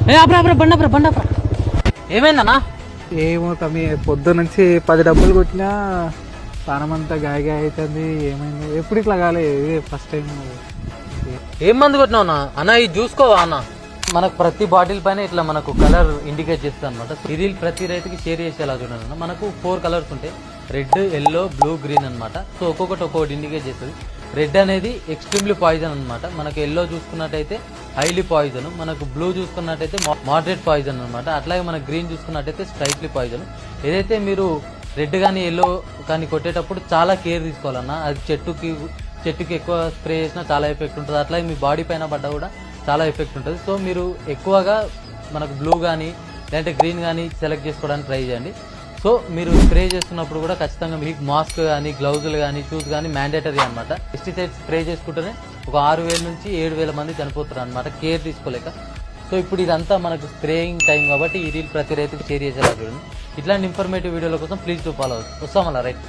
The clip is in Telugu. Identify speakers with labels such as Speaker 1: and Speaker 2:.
Speaker 1: బండప్రా ఏమైందన్నా?
Speaker 2: ఏమో తమ్మి, పొద్దు నుంచి 10 డబ్బులు కొట్టినా ప్రాణమంతా గాయ అవుతుంది. ఏమైంది? ఎప్పుడు ఇట్లా కాలే, ఇదే ఫస్ట్ టైం.
Speaker 1: ఏం మందు కొట్టినావు అన్న? ఇది చూసుకోవా అన్న? మనకు ప్రతి బాటిల్ పైన ఇట్లా మనకు కలర్ ఇండికేట్ చేస్తుంది అనమాట. ఇది ప్రతి రైతుకి షేర్ చేసేలా చూడండి అన్న. మనకు 4 కలర్స్ ఉంటాయి, రెడ్, ఎల్లో, బ్లూ, గ్రీన్ అనమాట. సో ఒక్కొక్కటి ఇండికేట్ చేస్తుంది. రెడ్ అనేది ఎక్స్ట్రీమ్లీ పాయిజన్ అనమాట. మనకు ఎల్లో చూసుకున్నట్టయితే హైలీ పాయిజన్, మనకు బ్లూ చూసుకున్నట్టయితే మోడరేట్ పాయిజన్ అనమాట. అట్లాగే మనకు గ్రీన్ చూసుకున్నట్టయితే స్ట్రైట్లీ పాయిజన్. ఏదైతే మీరు రెడ్ కానీ ఎల్లో కానీ కొట్టేటప్పుడు చాలా కేర్ తీసుకోవాలన్నా. అది చెట్టుకి ఎక్కువ స్ప్రే చేసినా చాలా ఎఫెక్ట్ ఉంటుంది. అట్లాగే మీ బాడీ పైన పడ్డా కూడా చాలా ఎఫెక్ట్ ఉంటుంది. సో మీరు ఎక్కువగా మనకు బ్లూ కానీ లేదంటే గ్రీన్ కానీ సెలెక్ట్ చేసుకోవడానికి ట్రై చేయండి. సో మీరు స్ప్రే చేస్తున్నప్పుడు కూడా ఖచ్చితంగా మీకు మాస్క్ కానీ, గ్లౌజులు కానీ, షూస్ కానీ మ్యాండేటరీ అనమాట. పెస్టిసైడ్స్ స్ప్రే చేసుకుంటేనే ఒక 6,000 నుంచి 7,000 మంది చనిపోతారు అనమాట, కేర్ తీసుకోలేక. సో ఇప్పుడు ఇదంతా మనకు స్ప్రేయింగ్ టైం కాబట్టి ఈ రీల్ ప్రతి రైతుకి షేర్ చేసేలా చూడండి. ఇట్లాంటి ఇన్ఫర్మేటివ్ వీడియోల కోసం ప్లీజ్ డూ ఫాలో. వస్తాం అలా రైట్.